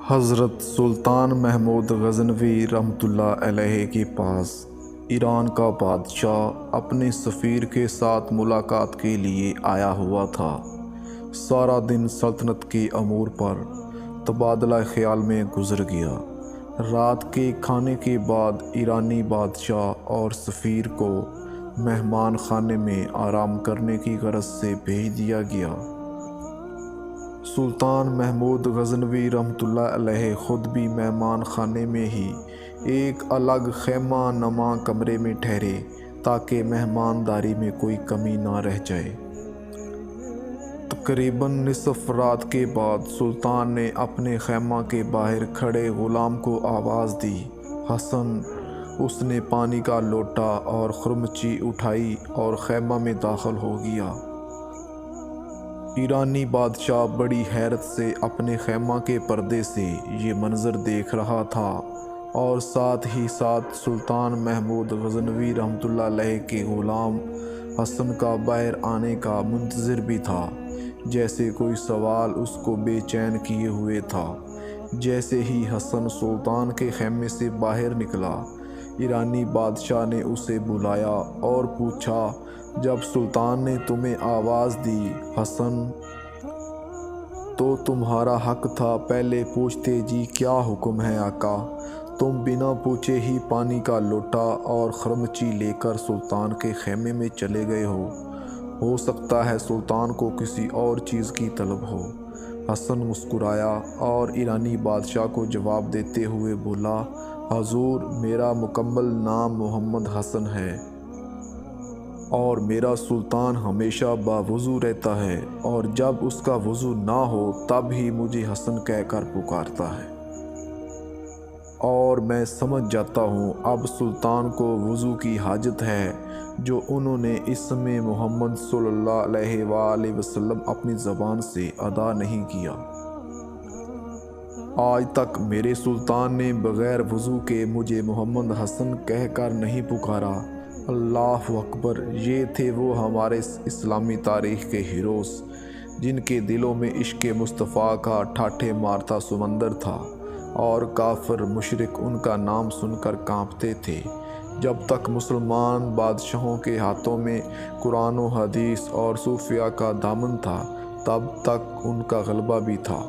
حضرت سلطان محمود غزنوی رحمۃ اللہ علیہ کے پاس ایران کا بادشاہ اپنے سفیر کے ساتھ ملاقات کے لیے آیا ہوا تھا۔ سارا دن سلطنت کے امور پر تبادلہ خیال میں گزر گیا۔ رات کے کھانے کے بعد ایرانی بادشاہ اور سفیر کو مہمان خانے میں آرام کرنے کی غرض سے بھیج دیا گیا۔ سلطان محمود غزنوی رحمۃ اللہ علیہ خود بھی مہمان خانے میں ہی ایک الگ خیمہ نما کمرے میں ٹھہرے تاکہ مہمانداری میں کوئی کمی نہ رہ جائے۔ تقریباً نصف رات کے بعد سلطان نے اپنے خیمہ کے باہر کھڑے غلام کو آواز دی، حسن! اس نے پانی کا لوٹا اور خرمچی اٹھائی اور خیمہ میں داخل ہو گیا۔ ایرانی بادشاہ بڑی حیرت سے اپنے خیمہ کے پردے سے یہ منظر دیکھ رہا تھا اور ساتھ ہی ساتھ سلطان محمود غزنوی رحمۃ اللہ علیہ کے غلام حسن کا باہر آنے کا منتظر بھی تھا۔ جیسے کوئی سوال اس کو بے چین کیے ہوئے تھا۔ جیسے ہی حسن سلطان کے خیمے سے باہر نکلا، ایرانی بادشاہ نے اسے بلایا اور پوچھا، جب سلطان نے تمہیں آواز دی حسن، تو تمہارا حق تھا پہلے پوچھتے جی کیا حکم ہے آقا؟ تم بنا پوچھے ہی پانی کا لوٹا اور خرمچی لے کر سلطان کے خیمے میں چلے گئے ہو سکتا ہے سلطان کو کسی اور چیز کی طلب ہو۔ حسن مسکرایا اور ایرانی بادشاہ کو جواب دیتے ہوئے بولا، حضور، میرا مکمل نام محمد حسن ہے اور میرا سلطان ہمیشہ باوضو رہتا ہے، اور جب اس کا وضو نہ ہو تب ہی مجھے حسن کہہ کر پکارتا ہے، اور میں سمجھ جاتا ہوں اب سلطان کو وضو کی حاجت ہے جو انہوں نے اسم محمد صلی اللہ علیہ وآلہ وسلم اپنی زبان سے ادا نہیں کیا۔ آج تک میرے سلطان نے بغیر وضو کے مجھے محمد حسن کہہ کر نہیں پکارا۔ اللہ اکبر! یہ تھے وہ ہمارے اسلامی تاریخ کے ہیروز جن کے دلوں میں عشق مصطفیٰ کا ٹھاٹھے مارتا سمندر تھا، اور کافر مشرک ان کا نام سن کر کانپتے تھے۔ جب تک مسلمان بادشاہوں کے ہاتھوں میں قرآن و حدیث اور صوفیاء کا دامن تھا، تب تک ان کا غلبہ بھی تھا۔